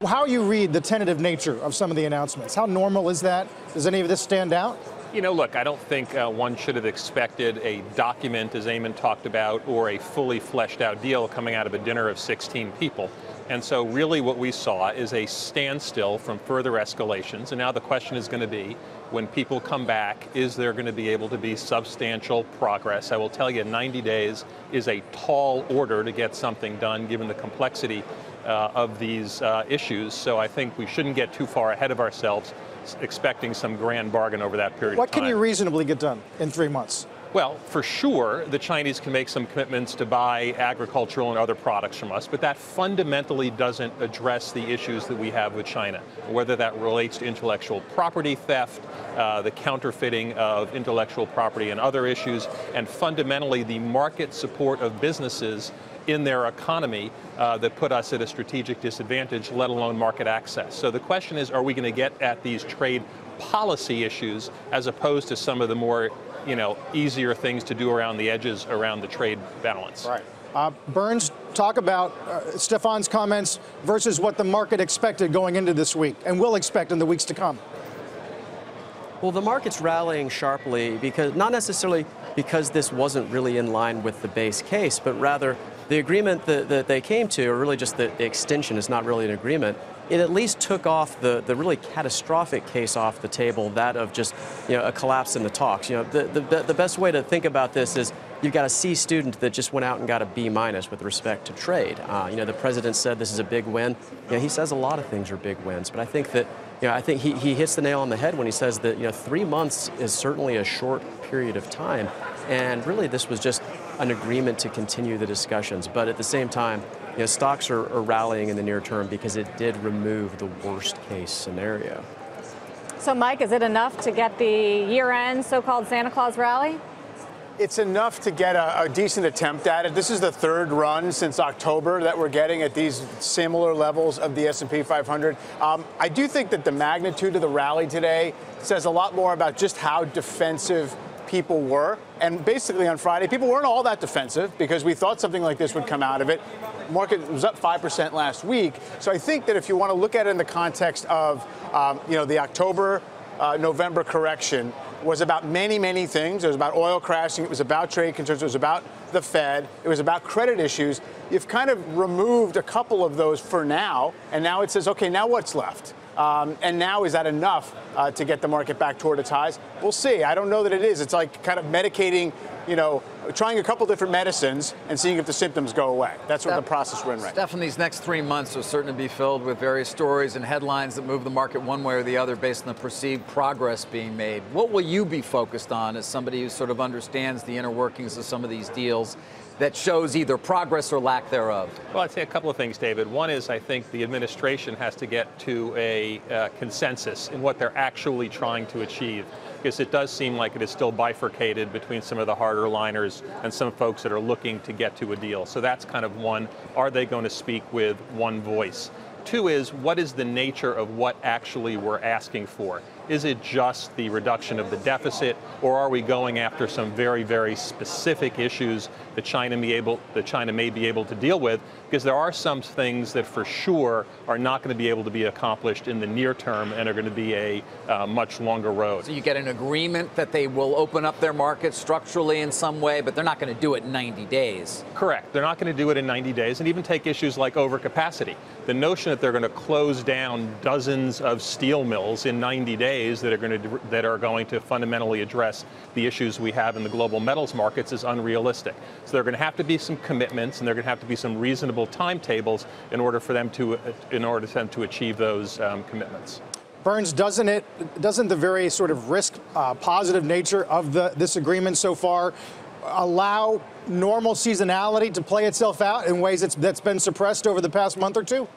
How you read the tentative nature of some of the announcements? How normal is that? Does any of this stand out? You know, look, I don't think one should have expected a document, as Eamon talked about, or a fully fleshed out deal coming out of a dinner of 16 people. And so really what we saw is a standstill from further escalations. And now the question is going to be, when people come back, is there going to be able to be substantial progress? I will tell you, 90 days is a tall order to get something done, given the complexity of these issues. So I think we shouldn't get too far ahead of ourselves, expecting some grand bargain over that period of time. What can you reasonably get done in 3 months? Well, for sure, the Chinese can make some commitments to buy agricultural and other products from us, but that fundamentally doesn't address the issues that we have with China, whether that relates to intellectual property theft, the counterfeiting of intellectual property and other issues, and fundamentally the market support of businesses in their economy that put us at a strategic disadvantage, let alone market access. So the question is, are we going to get at these trade policy issues as opposed to some of the more easier things to do around the edges around the trade balance? Right. Burns, talk about Stefan's comments versus what the market expected going into this week and will expect in the weeks to come. Well, the market's rallying sharply because not necessarily because this wasn't really in line with the base case, but rather the agreement that they came to, or really just the extension is not really an agreement. It at least took off the really catastrophic case off the table, that of just a collapse in the talks. The best way to think about this is you've got a C student that just went out and got a B- with respect to trade. The president said this is a big win. He says a lot of things are big wins, but I think that he hits the nail on the head when he says that 3 months is certainly a short period of time, and really this was just an agreement to continue the discussions. But at the same time, stocks are rallying in the near term because it did remove the worst case scenario. So, Mike, is it enough to get the year-end so-called Santa Claus rally? It's enough to get a decent attempt at it. This is the third run since October that we're getting at these similar levels of the S&P 500. I do think that the magnitude of the rally today says a lot more about just how defensive people were. And basically on Friday, people weren't all that defensive because we thought something like this would come out of it. Market was up 5% last week. So I think that if you want to look at it in the context of, the October, November correction was about many, many things. It was about oil crashing. It was about trade concerns. It was about the Fed. It was about credit issues. You've kind of removed a couple of those for now. And now it says, OK, now what's left? And now, is that enough to get the market back toward its highs? We'll see. I don't know that it is. It's like kind of medicating, trying a couple different medicines and seeing if the symptoms go away. That's what the process we're in right now. Stefan, these next 3 months will certainly be filled with various stories and headlines that move the market one way or the other based on the perceived progress being made. What will you be focused on as somebody who sort of understands the inner workings of some of these deals that shows either progress or lack thereof? Well, I'd say a couple of things, David. One is I think the administration has to get to a consensus in what they're actually trying to achieve, because it does seem like it is still bifurcated between some of the harder liners and some folks that are looking to get to a deal. So that's kind of one. Are they going to speak with one voice? Two is, what is the nature of what actually we're asking for? Is it just the reduction of the deficit, or are we going after some very, very specific issues that China may be able to deal with? Because there are some things that for sure are not going to be able to be accomplished in the near term and are going to be a much longer road. So you get an agreement that they will open up their market structurally in some way, but they're not going to do it in 90 days. Correct. They're not going to do it in 90 days, and even take issues like overcapacity. The notion that they're going to close down dozens of steel mills in 90 days that are going to fundamentally address the issues we have in the global metals markets is unrealistic. So there are going to have to be some commitments, and there are going to have to be some reasonable timetables in order for them to achieve those commitments. Burns, doesn't the very sort of risk positive nature of this agreement so far allow normal seasonality to play itself out in ways that's been suppressed over the past month or two?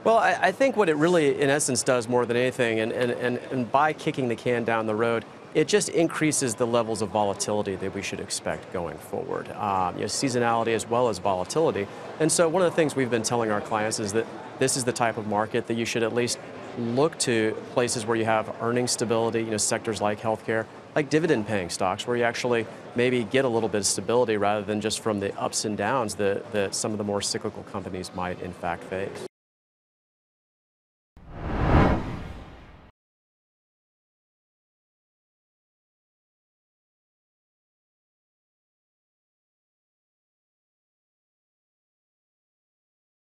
Well, I think what it really, in essence, does more than anything, and by kicking the can down the road, it just increases the levels of volatility that we should expect going forward. Seasonality as well as volatility. And so one of the things we've been telling our clients is that this is the type of market that you should at least look to places where you have earning stability, sectors like healthcare, like dividend-paying stocks, where you actually maybe get a little bit of stability rather than just from the ups and downs that some of the more cyclical companies might in fact face.